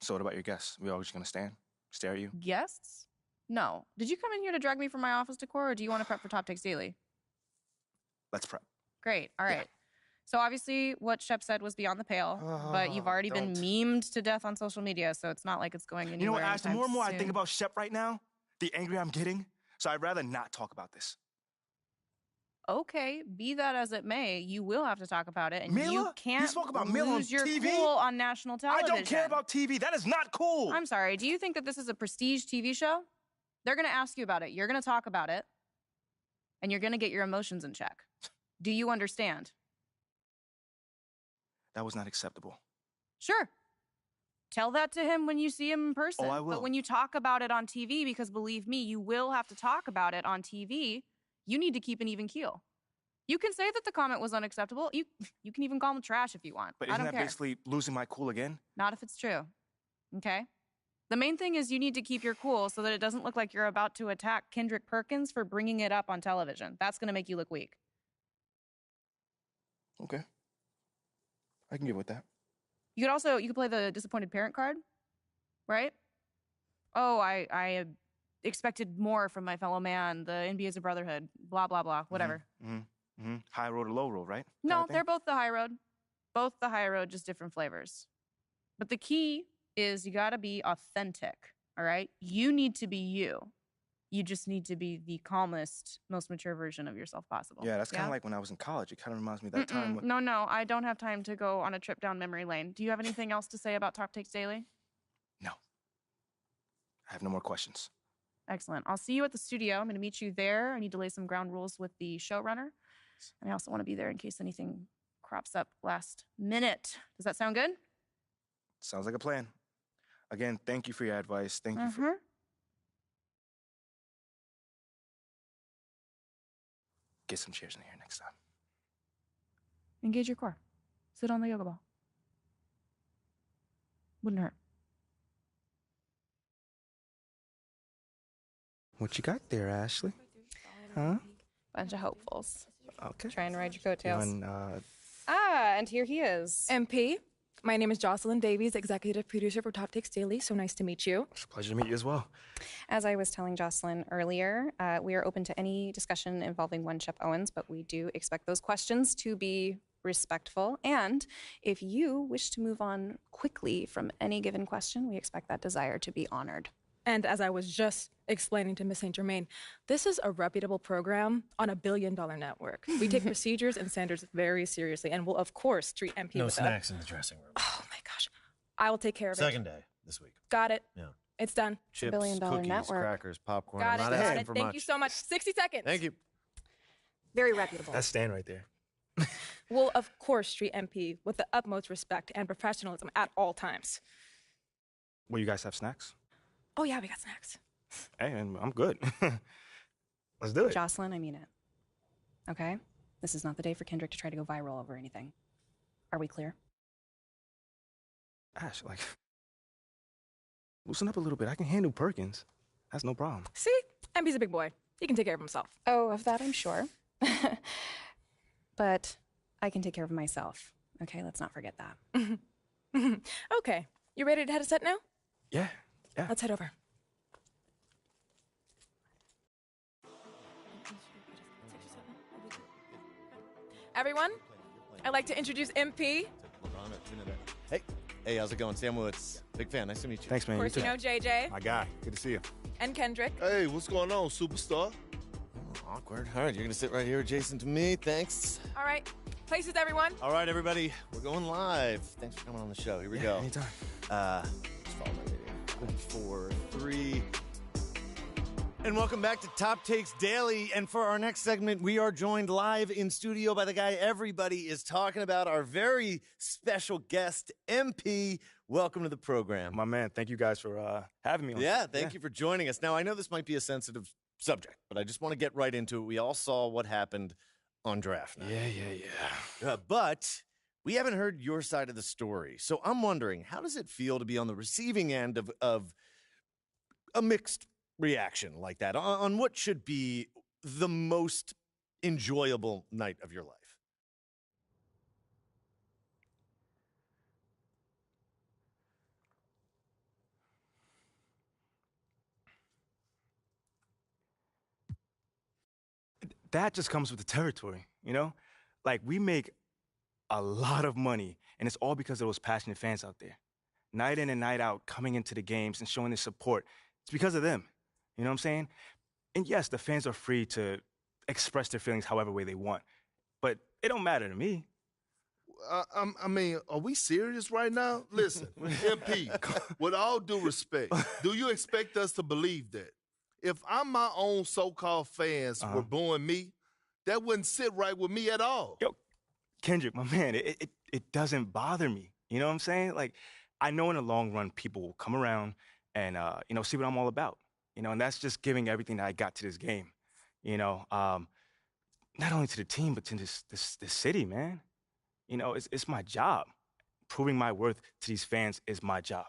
So what about your guests? We all just gonna stare at you? Guests? No. Did you come in here to drag me from my office decor, or do you want to prep for Top Takes Daily? Let's prep. Great. All right. Yeah. So obviously what Shep said was beyond the pale, but you've already been memed to death on social media, so it's not like it's going anywhere. You know what, Ash, the more and more soon. I think about Shep right now, the angrier I'm getting. So I'd rather not talk about this. Okay, be that as it may, you will have to talk about it, and Mila? you can't You spoke about Mila on lose your TV? cool on national television. I don't care about TV. That is not cool. I'm sorry. Do you think that this is a prestige TV show? They're going to ask you about it. You're going to talk about it, and you're going to get your emotions in check. Do you understand? That was not acceptable. Sure. Tell that to him when you see him in person. Oh, I will. But when you talk about it on TV, because believe me, you will have to talk about it on TV, you need to keep an even keel. You can say that the comment was unacceptable. You can even call him trash if you want. But I isn't don't that care. basically losing my cool again? Not if it's true. Okay? The main thing is you need to keep your cool so that it doesn't look like you're about to attack Kendrick Perkins for bringing it up on television. That's going to make you look weak. Okay. I can get with that. You could play the disappointed parent card, right? Oh, I expected more from my fellow man. The NBA is a brotherhood. Blah, blah, blah. Whatever. High road or low road, right? No, they're both the high road. Both the high road, just different flavors. But the key is you got to be authentic, all right? You need to be you. You just need to be the calmest, most mature version of yourself possible. Yeah, that's kind of like when I was in college. It kind of reminds me of that time. When... No, I don't have time to go on a trip down memory lane. Do you have anything else to say about Top Takes Daily? No. I have no more questions. Excellent. I'll see you at the studio. I'm going to meet you there. I need to lay some ground rules with the showrunner. And I also want to be there in case anything crops up last minute. Does that sound good? Sounds like a plan. Again, thank you for your advice. Thank you for... Get some chairs in here next time. Engage your core. Sit on the yoga ball. Wouldn't hurt. What you got there, Ashley? Huh? Bunch of hopefuls. Okay. Try and ride your coattails. And, and here he is. MP, my name is Jocelyn Davies, executive producer for Top Takes Daily. So nice to meet you. It's a pleasure to meet you as well. As I was telling Jocelyn earlier, we are open to any discussion involving one Shep Owens, but we do expect those questions to be respectful. And if you wish to move on quickly from any given question, we expect that desire to be honored. And as I was just explaining to Ms. St. Germain, this is a reputable program on a billion-dollar network. We take procedures and standards very seriously and will, of course, treat MP No with snacks in the dressing room. Oh, my gosh. I will take care of it. Second day this week. Got it. Yeah. It's done. Chips, billion-dollar cookies, network. crackers, popcorn. Got I'm it. not Got asking it. for Thank much. you so much. 60 seconds. Thank you. Very reputable. That's Stan right there. Will, of course, treat MP with the utmost respect and professionalism at all times. Will you guys have snacks? Oh, yeah, we got snacks. Hey, and I'm good. Let's do it. Jocelyn, I mean it. Okay? This is not the day for Kendrick to try to go viral over anything. Are we clear? Ash, like, loosen up a little bit. I can handle Perkins. That's no problem. See? MP's a big boy. He can take care of himself. Oh, of that I'm sure. But I can take care of myself. Okay, let's not forget that. Okay. You ready to head to set now? Yeah. Let's head over. Everyone, I'd like to introduce MP. Hey, how's it going? Sam Woods. Big fan. Nice to meet you. Thanks, man. Of course, You you too. know JJ My guy. Good to see you. and Kendrick. Hey, what's going on, superstar? Oh, awkward. All right, you're going to sit right here adjacent to me. Thanks. All right. Places, everyone. All right, everybody. We're going live. Thanks for coming on the show. Here we go. Anytime. Just follow my video. 4, 3. And welcome back to Top Takes Daily. And for our next segment, we are joined live in studio by the guy everybody is talking about, our very special guest, MP. Welcome to the program. My man, thank you guys for having me on. Yeah, thank you for joining us. Now, I know this might be a sensitive subject, but I just want to get right into it. We all saw what happened on draft night. Yeah. But we haven't heard your side of the story. So I'm wondering, how does it feel to be on the receiving end of a mixed reaction like that on what should be the most enjoyable night of your life? that just comes with the territory, you know? Like, we make a lot of money, and it's all because of those passionate fans out there. Night in and night out, coming into the games and showing their support. It's because of them. You know what I'm saying? And yes, the fans are free to express their feelings however way they want. But it don't matter to me. I mean, are we serious right now? Listen, MP, with all due respect, do you expect us to believe that? If my own so-called fans were booing me, that wouldn't sit right with me at all. Yo, Kendrick, my man, it doesn't bother me. You know what I'm saying? Like, I know in the long run, people will come around and, see what I'm all about. And that's just giving everything that I got to this game. Not only to the team, but to this city, man. It's my job. Proving my worth to these fans is my job.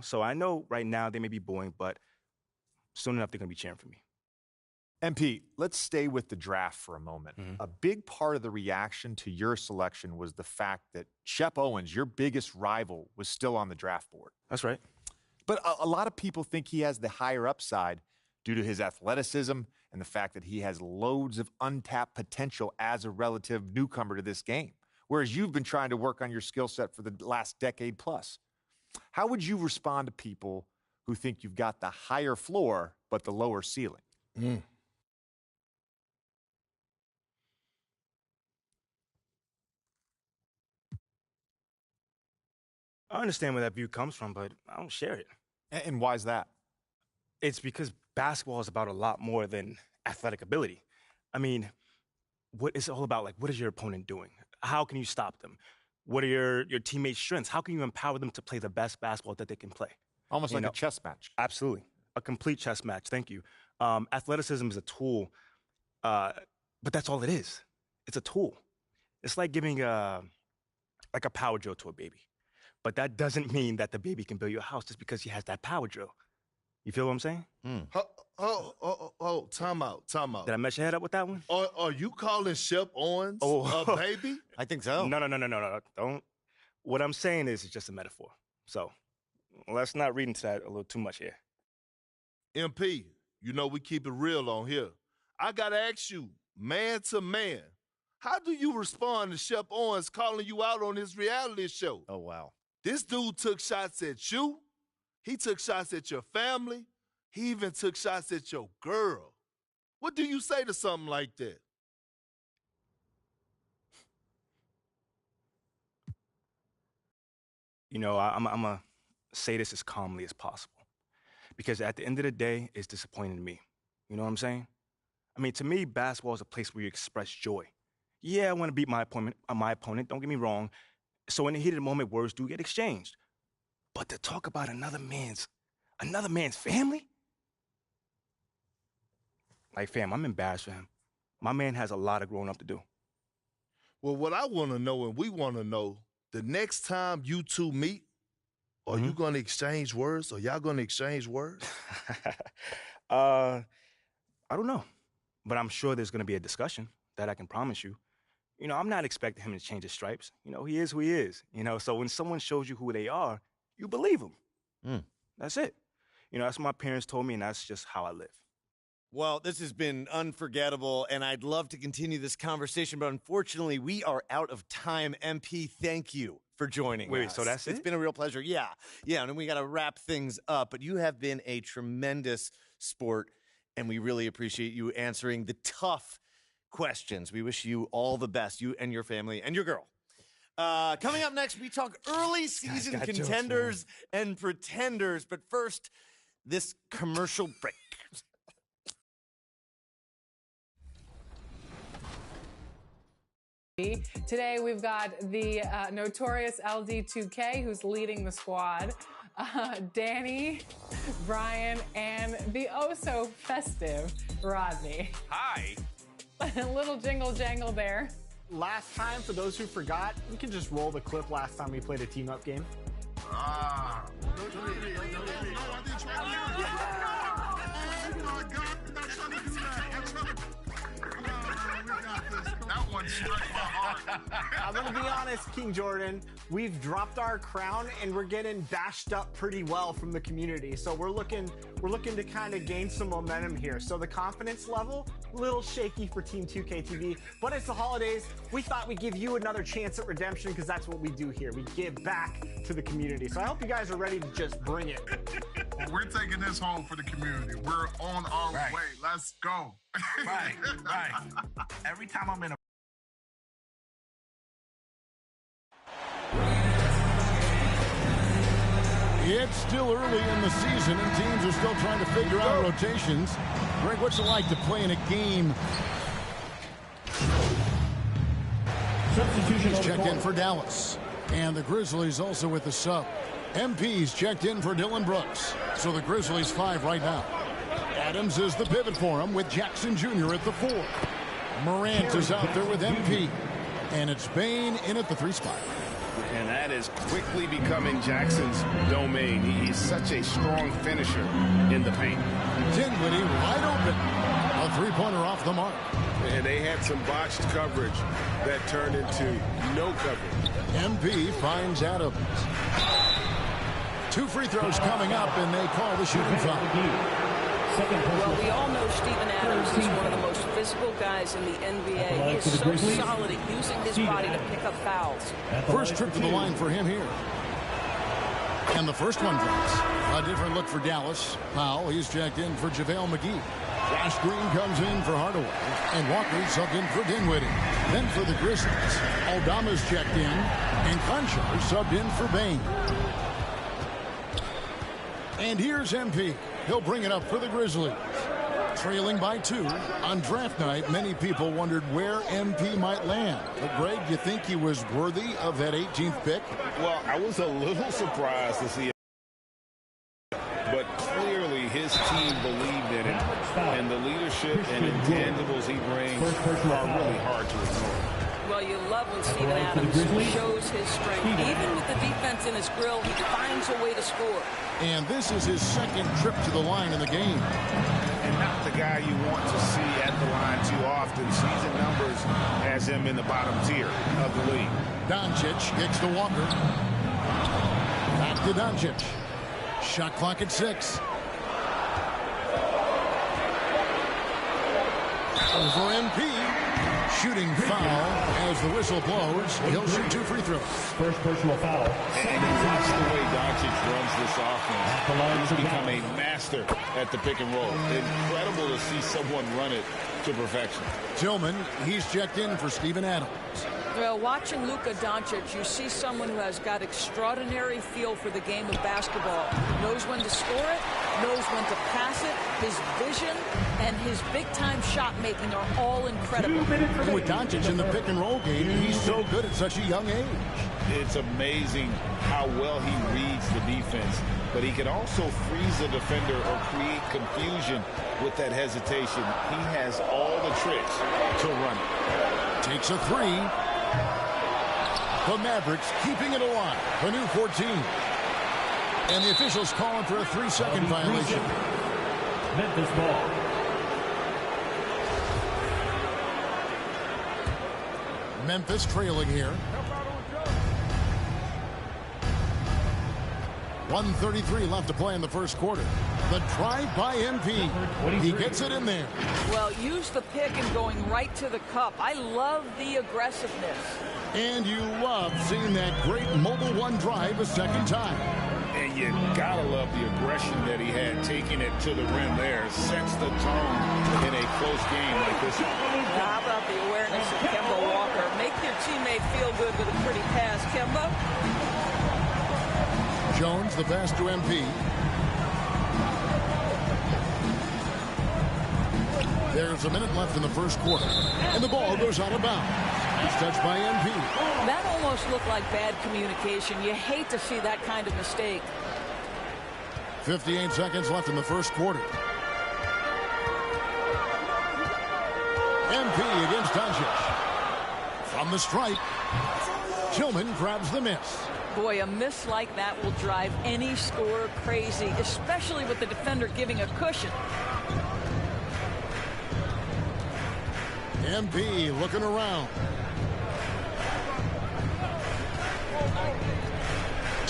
So I know right now they may be booing, but soon enough they're going to be cheering for me. MP, let's stay with the draft for a moment. Mm-hmm. A big part of the reaction to your selection was the fact that Shep Owens, your biggest rival, was still on the draft board. That's right. But a lot of people think he has the higher upside due to his athleticism and the fact that he has loads of untapped potential as a relative newcomer to this game, whereas you've been trying to work on your skill set for the last decade plus. How would you respond to people who think you've got the higher floor but the lower ceiling? I understand where that view comes from, but I don't share it. And why is that? It's because basketball is about a lot more than athletic ability. I mean, what it's all about, like, what is your opponent doing? How can you stop them? What are your teammates' strengths? How can you empower them to play the best basketball that they can play? Almost like a chess match. Absolutely. A complete chess match. Thank you. Athleticism is a tool, but that's all it is. It's a tool. It's like giving a power drill to a baby. But that doesn't mean that the baby can build you a house just because he has that power drill. You feel what I'm saying? Time out. Did I mess your head up with that one? Are you calling Shep Owens a baby? I think so. No. Don't. What I'm saying is it's just a metaphor. So let's not read into that a little too much here. MP, we keep it real on here. I got to ask you, man to man, how do you respond to Shep Owens calling you out on his reality show? Oh, wow. This dude took shots at you. He took shots at your family. He even took shots at your girl. What do you say to something like that? I'm going to say this as calmly as possible. Because at the end of the day, it's disappointing to me. You know what I'm saying? I mean, to me, basketball is a place where you express joy. Yeah, I want to beat my opponent, don't get me wrong. So in the heat of the moment, words do get exchanged. But to talk about another man's family? Like, fam, I'm embarrassed for him. My man has a lot of growing up to do. Well, what I want to know, and we want to know, the next time you two meet, are you going to exchange words? Are y'all going to exchange words? I don't know. But I'm sure there's going to be a discussion. That I can promise you. I'm not expecting him to change his stripes. He is who he is. So when someone shows you who they are, you believe them. That's it. That's what my parents told me, and that's just how I live. Well, this has been unforgettable, and I'd love to continue this conversation, but unfortunately, we are out of time. MP, thank you for joining us. Wait, so that's it? It's been a real pleasure. Yeah, and then we got to wrap things up, but you have been a tremendous sport, and we really appreciate you answering the tough questions. We wish you all the best, you and your family and your girl. Coming up next, we talk early season contenders and pretenders, but first, this commercial break. Today we've got the notorious LD2K who's leading the squad, Danny, Brian, and the oh-so-festive Rodney. Hi. A little jingle jangle there. Last time, for those who forgot, we can just roll the clip last time we played a team-up game. That one struck my heart. I'm going to be honest, King Jordan. We've dropped our crown and we're getting bashed up pretty well from the community. So we're looking to kind of gain some momentum here. So the confidence level, a little shaky for Team 2K TV, but it's the holidays. We thought we'd give you another chance at redemption because that's what we do here. We give back to the community. So I hope you guys are ready to just bring it. Well, we're taking this home for the community. We're on our way. Let's go. Right. Every time I'm in a It's still early in the season, and teams are still trying to figure out rotations. Greg, what's it like to play in a game? Substitution. He's checked in for Dallas. And the Grizzlies also with the sub. MP's checked in for Dylan Brooks. So the Grizzlies 5 right now. Adams is the pivot for him with Jackson Jr. at the 4. Morant is out there with MP. And it's Bane in at the 3 spot. And that is quickly becoming Jackson's domain. He's such a strong finisher in the paint. Dinwiddie wide open. A three-pointer off the mark. And they had some botched coverage that turned into no coverage. MP finds Adams. 2 free throws coming up, and they call the shooting foul. Well, we all know Steven Adams is one of the most physical guys in the NBA. He is so solid at using his body to pick up fouls. First trip to the line for him here. And the first one drops. A different look for Dallas. Powell, he's checked in for JaVale McGee. Josh Green comes in for Hardaway. And Walker subbed in for Dinwiddie. Then for the Grizzlies, Aldama's checked in. And Conchar subbed in for Bane. And here's MP. He'll bring it up for the Grizzlies. Trailing by 2. On draft night, many people wondered where MP might land. But Greg, you think he was worthy of that 18th pick? Well, I was a little surprised to see it. But clearly his team believed in him. And the leadership and intangibles he brings are really hard to ignore. Well, you love when Steven Adams shows his strength. Even with the defense in his grill, he finds a way to score. And this is his second trip to the line in the game. And not the guy you want to see at the line too often. Season numbers has him in the bottom tier of the league. Doncic kicks to Walker. Back to Doncic. Shot clock at 6. Over MP. Shooting foul as the whistle blows. He'll shoot 2 free throws. First personal foul. And you watch the way Doncic runs this offense. He's become a master at the pick and roll. Incredible to see someone run it to perfection. Tillman, he's checked in for Steven Adams. Well, watching Luka Doncic, you see someone who has got extraordinary feel for the game of basketball. Knows when to score it, knows when to pass it. His vision and his big-time shot making are all incredible. With Doncic in the pick and roll game, he's so good at such a young age. It's amazing how well he reads the defense, but he can also freeze a defender or create confusion with that hesitation. He has all the tricks to run it. Takes a 3. The Mavericks keeping it alive. A new 14. And the officials calling for a 3-second violation. Memphis ball. Memphis trailing here. 1:33 left to play in the first quarter. The drive by MP. He gets it in there. Well, use the pick and going right to the cup. I love the aggressiveness. And you love seeing that great Mobile One drive a second time. And you gotta love the aggression that he had, taking it to the rim there. Sets the tone in a close game like this. Now, how about the awareness of Kemba Walker? Make your teammate feel good with a pretty pass, Kemba. Jones, the pass to MP. There's a minute left in the first quarter. And the ball goes out of bounds. It's touched by MP. That almost looked like bad communication. You hate to see that kind of mistake. 58 seconds left in the first quarter. MP against Doncic. From the stripe, Tillman grabs the miss. Boy, a miss like that will drive any scorer crazy, especially with the defender giving a cushion. MP looking around.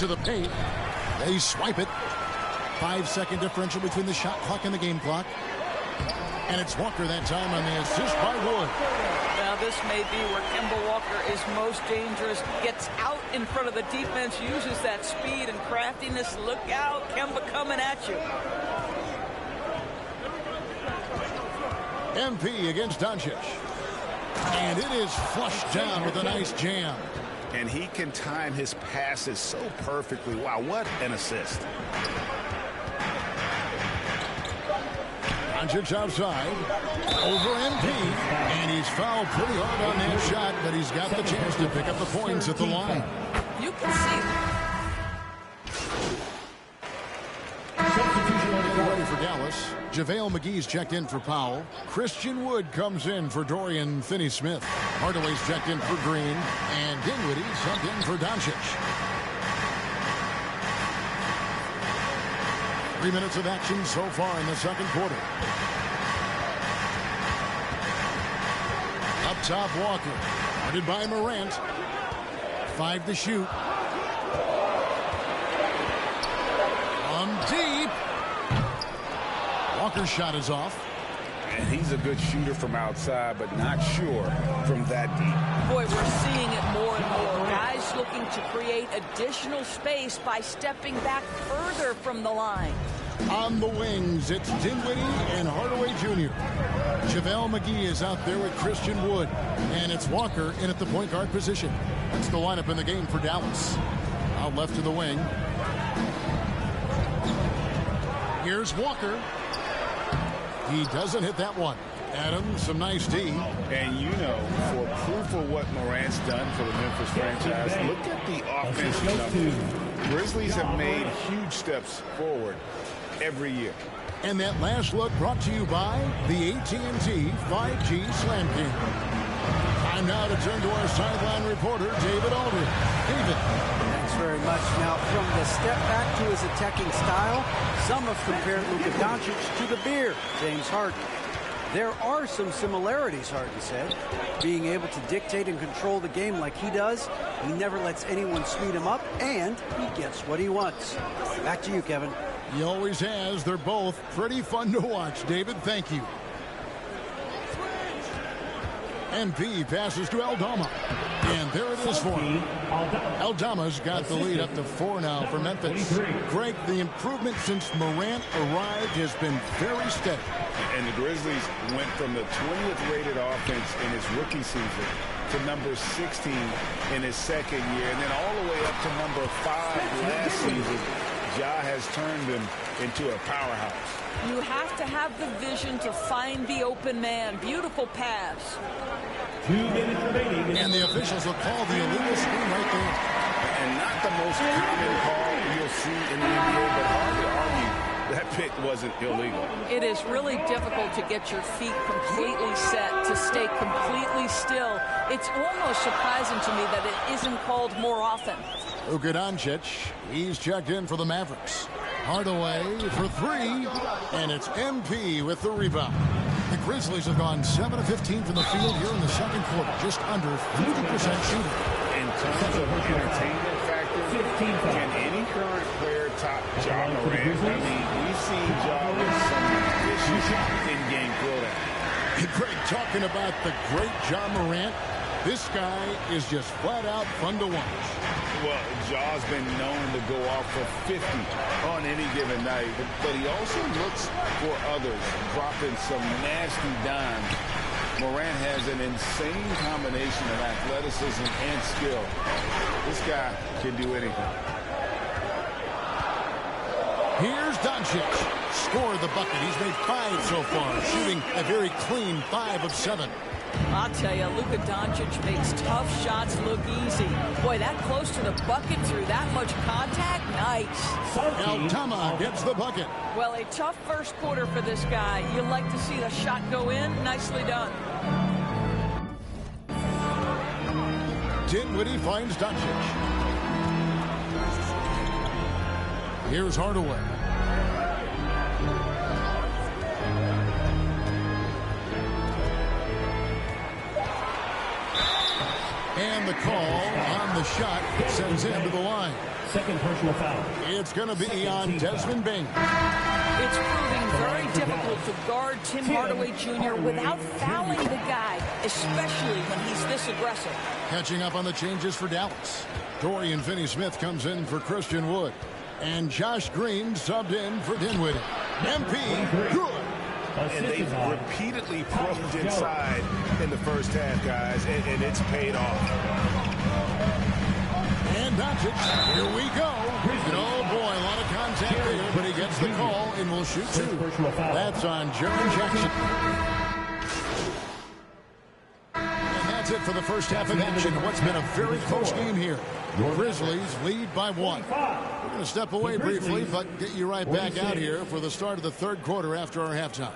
to the paint. They swipe it. 5-second differential between the shot clock and the game clock. And it's Walker that time on the assist by Wood. Now this may be where Kemba Walker is most dangerous. Gets out in front of the defense, uses that speed and craftiness. Look out, Kemba coming at you. MP against Doncic. And it is flushed down with a nice jam. And he can time his passes so perfectly. Wow, what an assist. Doncic outside, over MP, and he's fouled pretty hard on that shot, but he's got the chance to pick up the points at the line. You can see. Ready for Dallas. JaVale McGee's checked in for Powell. Christian Wood comes in for Dorian Finney-Smith. Hardaway's checked in for Green, and Dinwiddie subbed in for Doncic. 3 minutes of action so far in the second quarter. Up top, Walker. Guarded by Morant. 5 to shoot. From deep. Walker's shot is off. And he's a good shooter from outside, but not sure from that deep. Boy, we're seeing it more and more. Guys looking to create additional space by stepping back further from the line. On the wings, it's Dinwiddie and Hardaway Jr. JaVale McGee is out there with Christian Wood. And it's Walker in at the point guard position. That's the lineup in the game for Dallas. Out left to the wing. Here's Walker. He doesn't hit that one. Adams, some nice D. And you know, for proof of what Morant's done for the Memphis franchise, look at the offensive numbers. Grizzlies have made huge steps forward every year. And that last look brought to you by the AT&T 5G Slam King. Time now to turn to our sideline reporter, David Aldridge. David. Thanks very much. Now, from the step back to his attacking style, some have compared Luka Doncic to the Bear, James Harden. There are some similarities, Harden said. Being able to dictate and control the game like he does, he never lets anyone speed him up, and he gets what he wants. Back to you, Kevin. He always has. They're both pretty fun to watch. David, thank you. MP passes to Aldama. And there it is for him. Aldama's got the lead up to 4 now for Memphis. Greg, the improvement since Morant arrived has been very steady. And the Grizzlies went from the 20th rated offense in his rookie season to number 16 in his second year, and then all the way up to number 5 last season. Ja has turned them into a powerhouse. You have to have the vision to find the open man. Beautiful pass. 2 minutes remaining. And the officials will call the illegal screen right there. And not the most common call you'll see in the NBA, but hard to argue that pick wasn't illegal. It is really difficult to get your feet completely set, to stay completely still. It's almost surprising to me that it isn't called more often. Luka Doncic, he's checked in for the Mavericks. Hardaway for 3, and it's MP with the rebound. The Grizzlies have gone 7 of 15 from the field here in the second quarter, just under 50% shooting. In terms of entertainment factor, can any current player top Ja Morant? I mean, we've seen Ja with some vicious in-game throwdown. Greg, talking about the great Ja Morant, this guy is just flat out fun to watch. Well, Ja's been known to go off for 50 on any given night, but he also looks for others, dropping some nasty dimes. Morant has an insane combination of athleticism and skill. This guy can do anything. Here's Doncic. Scored the bucket. He's made 5 so far, shooting a very clean 5 of 7. I'll tell you, Luka Doncic makes tough shots look easy. Boy, that close to the bucket through that much contact, nice. Aldama gets the bucket. Well, a tough first quarter for this guy. You like to see the shot go in. Nicely done. Dinwiddie finds Doncic. Here's Hardaway. And the call on And the shot sends him to the line. Second personal foul. It's going to be on Desmond Bain. It's proving very difficult to guard Tim Hardaway Jr. without fouling the guy, especially when he's this aggressive. Catching up on the changes for Dallas. Dorian Finney-Smith comes in for Christian Wood. And Josh Green subbed in for Dinwiddie. MP, good. And they've repeatedly probed inside in the first half, guys, and it's paid off. And Doncic, here we go. And oh boy, a lot of contact there, but he gets the call and will shoot two. That's on Jaren Jackson. And that's it for the first half of action. What's been a very close game here. The Grizzlies lead by 1. We're going to step away briefly, but get you right back out here for the start of the third quarter after our halftime.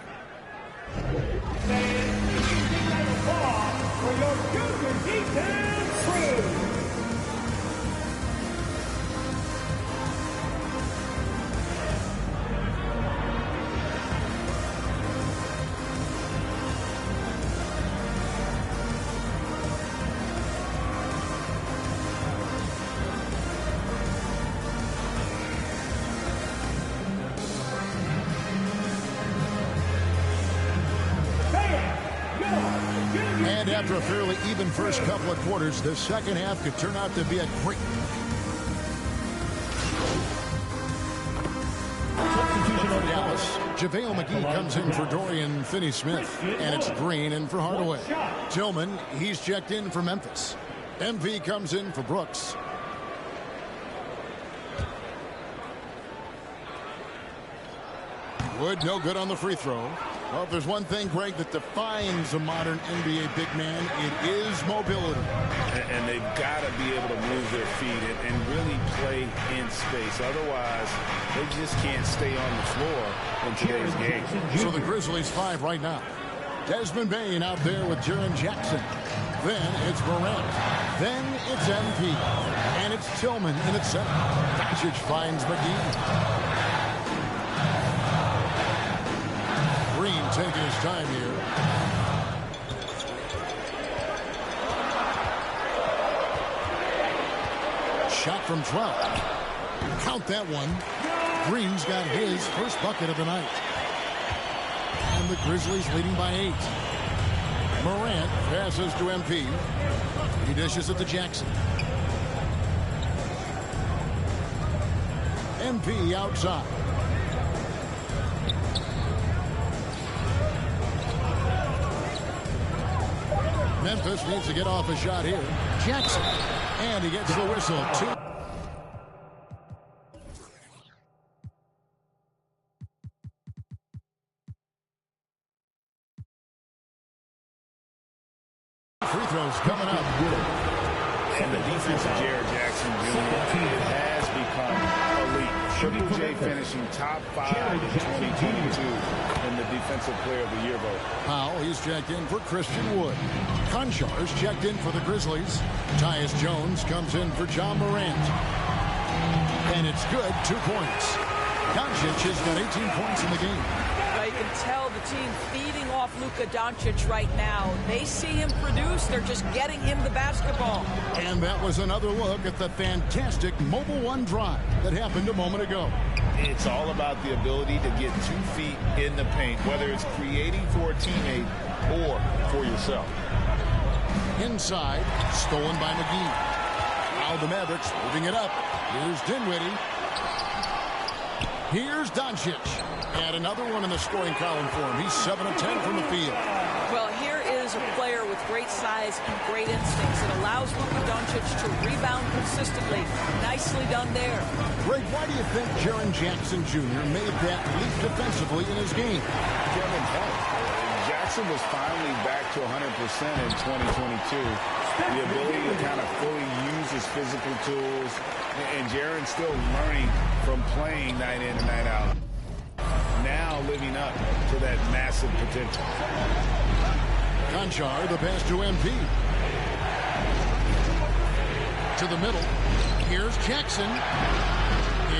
For your Cougar Defense crew. And after a fairly even first couple of quarters, the second half could turn out to be a great. For Dallas, JaVale McGee comes in for Dorian Finney-Smith, and it's Green in for Hardaway. Tillman, he's checked in for Memphis. MV comes in for Brooks. Wood, no good on the free throw. Well, if there's one thing, Greg, that defines a modern NBA big man, it is mobility. And they've got to be able to move their feet and really play in space. Otherwise, they just can't stay on the floor in today's game. So the Grizzlies 5 right now. Desmond Bain out there with Jaren Jackson. Then it's Morant. Then it's MP. And it's Tillman in its center. Doncic finds McGee. Green taking his time here. Shot from 12. Count that one. Green's got his first bucket of the night. And the Grizzlies leading by 8. Morant passes to MP. He dishes it to Jackson. MP outside. Memphis needs to get off a shot here. Jackson. And he gets the whistle. 2. Free throws coming up. And the defense of Jaren Jackson Jr. has become elite. Triple J finishing top 5 in 2022 in the Defensive Player of the Year vote. Powell, he's checked in for Christian Wood. Konchar's checked in for the Grizzlies. Tyus Jones comes in for John Morant. And it's good, 2 points. Doncic has got 18 points in the game. You can tell the team feeding off Luka Doncic right now. They see him produce. They're just getting him the basketball. And that was another look at the fantastic Mobile One drive that happened a moment ago. It's all about the ability to get 2 feet in the paint, whether it's creating for a teammate or for yourself. Inside, stolen by McGee. Now the Mavericks moving it up. Here's Dinwiddie. Here's Doncic. And another one in the scoring column for him. He's 7 of 10 from the field. Well, here is a player with great size and great instincts. It allows Luka Doncic to rebound consistently. Nicely done there. Greg, why do you think Jaren Jackson Jr. made that leap defensively in his game? Kevin Hunt. Jackson was finally back to 100% in 2022. The ability to kind of fully use his physical tools. And Jaren's still learning from playing night in and night out. Now living up to that massive potential. Konchar, the pass to MP. To the middle. Here's Jackson.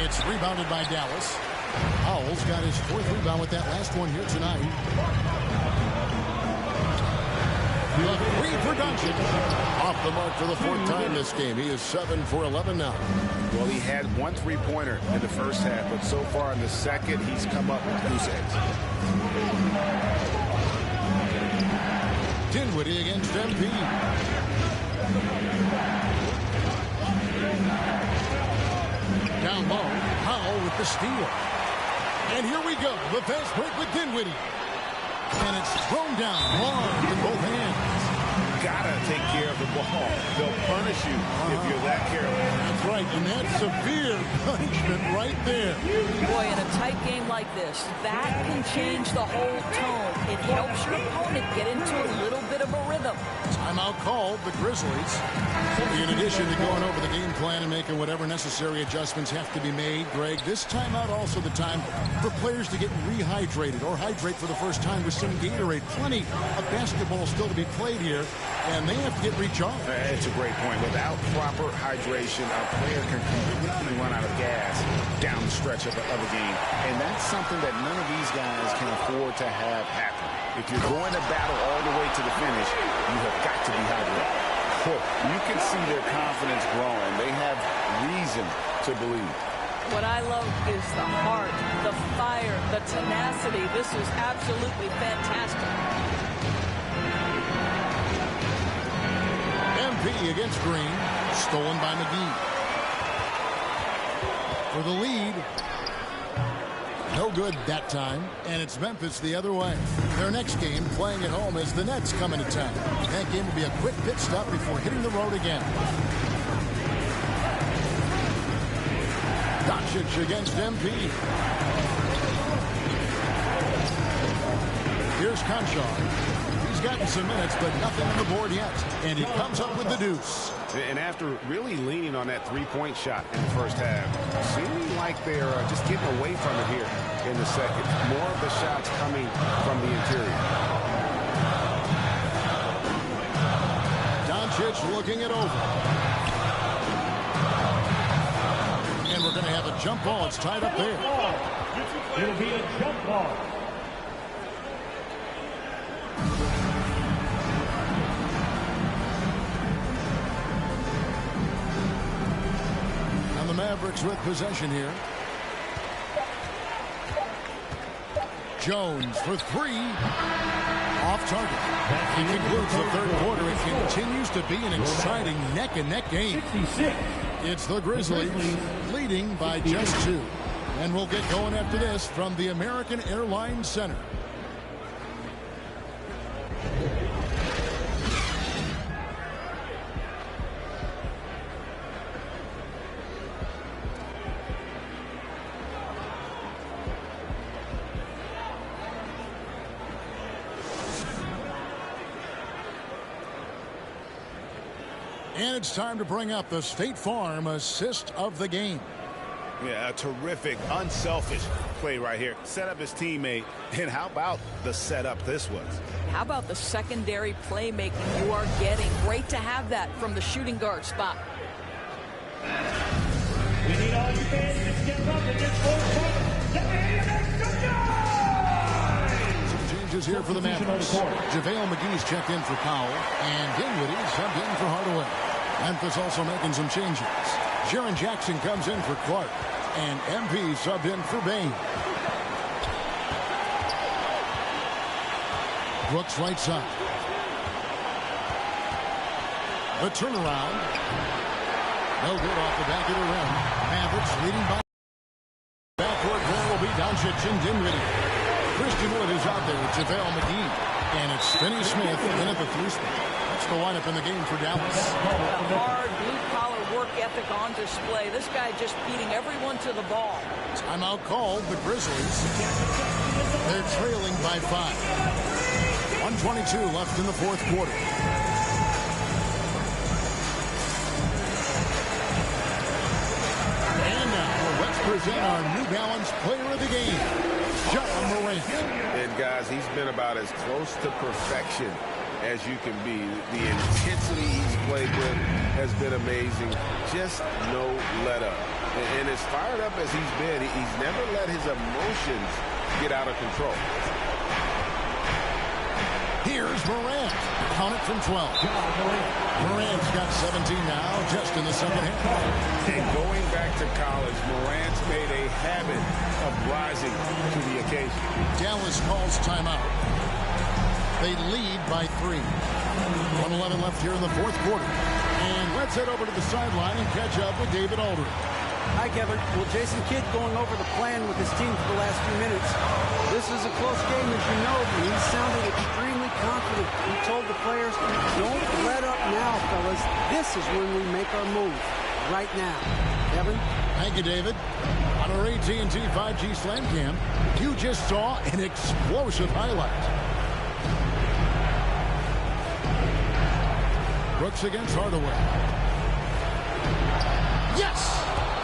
It's rebounded by Dallas. Powell's got his 4th rebound with that last one here tonight. The three for Doncic. Off the mark for the fourth time this game. He is 7 for 11 now. Well, he had one three-pointer in the first half, but so far in the second, he's come up with goose eggs. Dinwiddie against MP. Down low, Powell with the steal. And here we go, the fast break with Dinwiddie. And it's thrown down, long in both hands. Gotta take care of the ball. They'll punish you if you're that careless. That's right, and that's severe punishment right there. Boy, in a tight game like this, that can change the whole tone. It helps your opponent get into a little bit of a rhythm. Timeout called, the Grizzlies. In addition to going over the game plan and making whatever necessary adjustments have to be made, Greg, this timeout also the time for players to get rehydrated or hydrate for the first time with some Gatorade. Plenty of basketball still to be played here, and they have to get recharged. It's a great point. Without proper hydration, a player can completely run out of gas down the stretch of a game. And that's something that none of these guys can afford to have happen. If you're going to battle all the way to the finish, you have got to be hydrated. You can see their confidence growing. They have reason to believe. What I love is the heart, the fire, the tenacity. This is absolutely fantastic. MP against Green, stolen by McGee. For the lead. No good that time, and it's Memphis the other way. Their next game, playing at home, as the Nets come into town. That game will be a quick pit stop before hitting the road again. Doncic against MP. Here's Conchar. He's gotten some minutes, but nothing on the board yet, and he comes up with the deuce. And after really leaning on that three-point shot in the first half, seeming like they're just getting away from it here in the second. More of the shots coming from the interior. Doncic looking it over. And we're going to have a jump ball. It's tied up there. It'll be a jump ball. Mavericks with possession here. Jones for three. Off target. He concludes the third quarter. It continues to be an exciting neck-and-neck game. It's the Grizzlies leading by just 2. And we'll get going after this from the American Airlines Center. And it's time to bring up the State Farm assist of the game. Yeah, a terrific, unselfish play right here. Set up his teammate. And how about the setup this was? How about the secondary playmaking you are getting? Great to have that from the shooting guard spot. We need all you fans to step up in this fourth quarter. Some changes here for the Mavericks. JaVale McGee's checked in for Powell, and Dinwiddie subbed in for Hardaway. Memphis also making some changes. Jaren Jackson comes in for Clark, and MP subbed in for Bain. Brooks right side. The turnaround. No good off the back of the rim. Mavericks leading by. Backcourt there will be Doncic and Dinwiddie. Christian Wood is out there with JaVale McGee. And it's Finney Smith in at the 3 spot. That's the lineup in the game for Dallas. Hard blue-collar work ethic on display. This guy just beating everyone to the ball. Timeout called. The Grizzlies. They're trailing by 5. 1:22 left in the fourth quarter. And now let's present our New Balance player of the game, Ja Morant. And guys, he's been about as close to perfection as you can be. The intensity he's played with has been amazing. Just no let up. And as fired up as he's been, he's never let his emotions get out of control. Here's Morant. Count it from 12. Morant's got 17 now, just in the second half. And going back to college, Morant's made a habit of rising to the occasion. Dallas calls timeout. They lead by 3. 1:11 left here in the fourth quarter. And let's head over to the sideline and catch up with David Aldridge. Hi, Kevin. Well, Jason Kidd going over the plan with his team for the last few minutes. This is a close game, as you know, but he sounded extremely confident. He told the players, don't let up now, fellas. This is when we make our move. Right now. Kevin? Thank you, David. On our AT&T 5G Slam Cam, you just saw an explosive highlight. Brooks against Hardaway. Yes!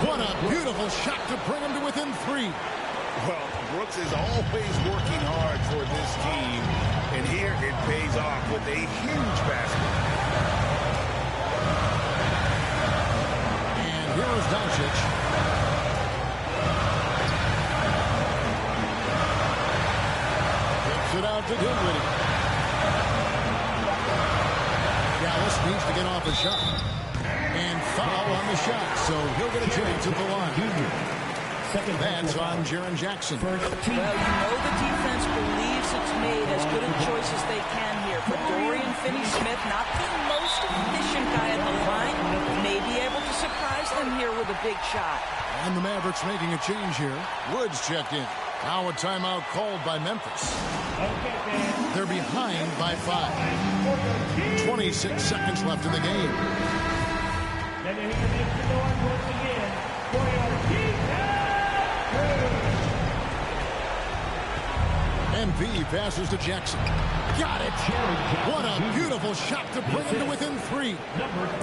What a beautiful shot to bring him to within 3. Well, Brooks is always working hard for this team, and here it pays off with a huge basket. And here is Doncic. Kicks it out to Dinwiddie. Dallas needs to get off a shot. And foul on the shot, so he'll get a chance at the line. That's on Jaren Jackson. Well, you know the defense believes it's made as good a choice as they can here. But Dorian Finney-Smith, not the most efficient guy at the line, may be able to surprise them here with a big shot. And the Mavericks making a change here. Woods checked in. Now a timeout called by Memphis. They're behind by 5. 26 seconds left in the game. And here makes the noise once again for your defense crew. MV passes to Jackson. Got it. What a beautiful shot to bring him to within 3.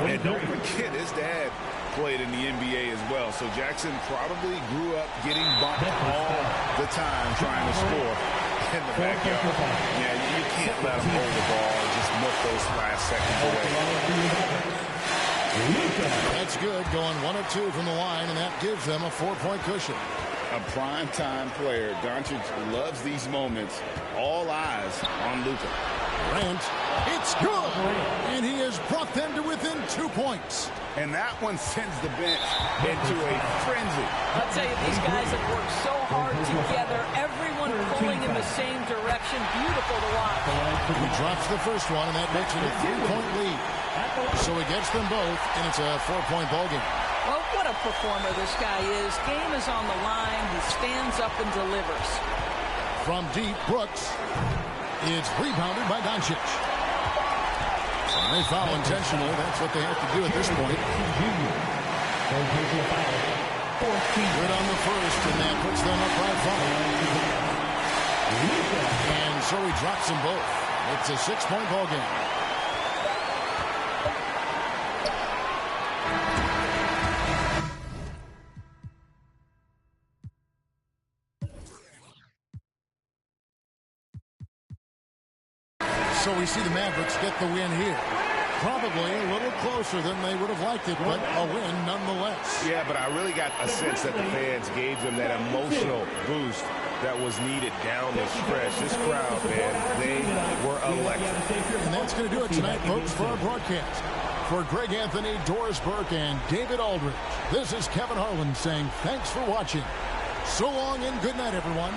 And don't forget, his dad played in the NBA as well. So Jackson probably grew up getting bumped all the time trying to score in the backyard. Yeah, you can't let him hold the ball and just milk those last seconds away. That's good, going 1 of 2 from the line, and that gives them a 4-point cushion. A prime-time player. Doncic loves these moments. All eyes on Luka. Grant, it's good! And he has brought them to within 2 points. And that one sends the bench into a frenzy. I'll tell you, these guys have worked so hard together. Everyone pulling in the same direction. Beautiful to watch. He drops the first one, and that makes it a 3-point lead. So he gets them both, and it's a 4-point ballgame. Well, what a performer this guy is. Game is on the line. He stands up and delivers. From deep, Brooks. It's rebounded by Doncic. They foul intentionally. That's what they have to do at this point. Good on the first, and that puts them up by 5. And so he drops them both. It's a 6-point ballgame. So we see the Mavericks get the win here. Probably a little closer than they would have liked it, but a win nonetheless. Yeah, but I really got a sense that the fans gave them that emotional boost that was needed down the stretch. This crowd, man, they were electric. And that's going to do it tonight, folks, for our broadcast. For Greg Anthony, Doris Burke, and David Aldridge, this is Kevin Harlan saying thanks for watching. So long and good night, everyone.